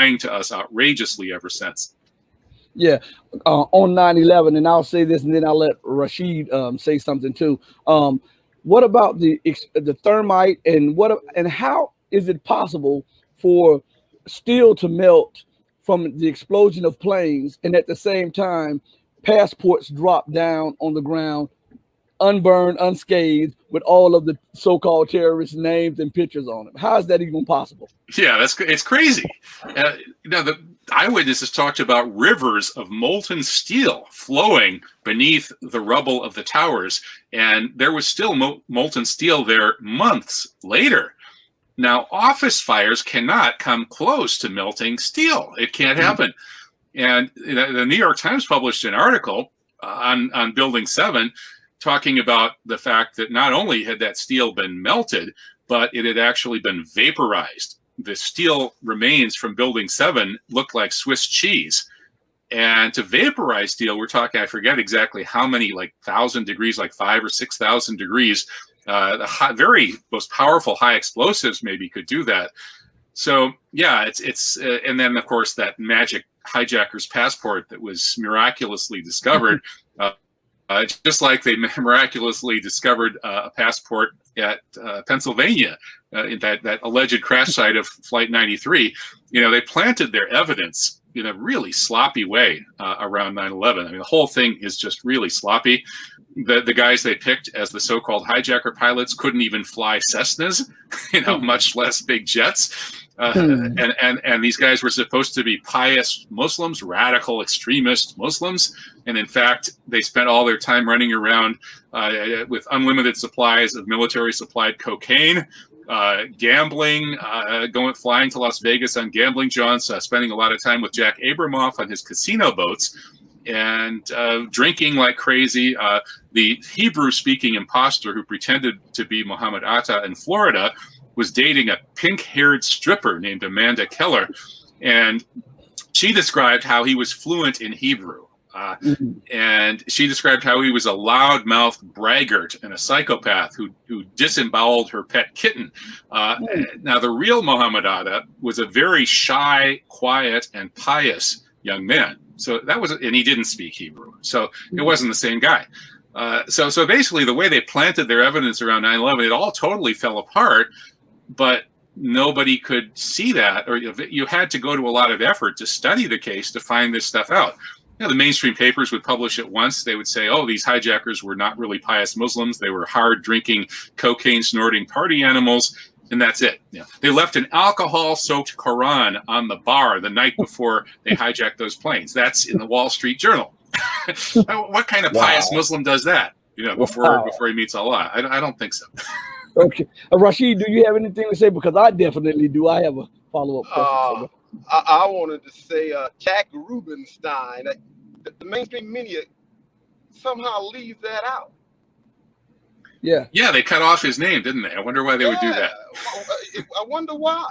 lying to us outrageously ever since. Yeah, on 9/11, and I'll say this, and then I'll let Rashid say something too. What about the thermite, and how is it possible for steel to melt from the explosion of planes, and at the same time, passports drop down on the ground, unburned, unscathed, with all of the so-called terrorist names and pictures on them? How is that even possible? Yeah, it's crazy. The eyewitnesses talked about rivers of molten steel flowing beneath the rubble of the towers, and there was still molten steel there months later. Now, office fires cannot come close to melting steel. It can't happen. And the New York Times published an article on Building 7 talking about the fact that not only had that steel been melted, but it had actually been vaporized. The steel remains from Building 7 looked like Swiss cheese. And to vaporize steel, we're talking, I forget exactly how many, like 1,000 degrees, like 5,000 or 6,000 degrees. The very most powerful high explosives maybe could do that. So yeah, it's and then of course that magic hijacker's passport that was miraculously discovered, just like they miraculously discovered a passport at Pennsylvania, in that alleged crash site of Flight 93. They planted their evidence in a really sloppy way around 9/11. I mean, the whole thing is just really sloppy. The guys they picked as the so-called hijacker pilots couldn't even fly Cessnas, much less big jets. And these guys were supposed to be pious Muslims, radical extremist Muslims. And in fact, they spent all their time running around with unlimited supplies of military supplied cocaine, gambling, flying to Las Vegas on gambling jaunts, spending a lot of time with Jack Abramoff on his casino boats, and drinking like crazy. The Hebrew-speaking imposter who pretended to be Muhammad Atta in Florida was dating a pink-haired stripper named Amanda Keller, and she described how he was fluent in Hebrew. And she described how he was a loud-mouthed braggart and a psychopath who disemboweled her pet kitten. Now, the real Muhammad Atta was a very shy, quiet, and pious young man. So and he didn't speak Hebrew. So it wasn't the same guy. So basically, the way they planted their evidence around 9/11, it all totally fell apart. But nobody could see that, or you had to go to a lot of effort to study the case to find this stuff out. The mainstream papers would publish it once. They would say, oh, these hijackers were not really pious Muslims. They were hard-drinking, cocaine-snorting party animals, and that's it. They left an alcohol-soaked Quran on the bar the night before they hijacked those planes. That's in the Wall Street Journal. What kind of pious Muslim does that, before he meets Allah? I don't think so. Okay. Rashid, do you have anything to say? Because I definitely do. I have a follow-up question. I wanted to say Jack Rubenstein. The mainstream media somehow leaves that out. Yeah. Yeah, they cut off his name, didn't they? I wonder why they would do that. I wonder why.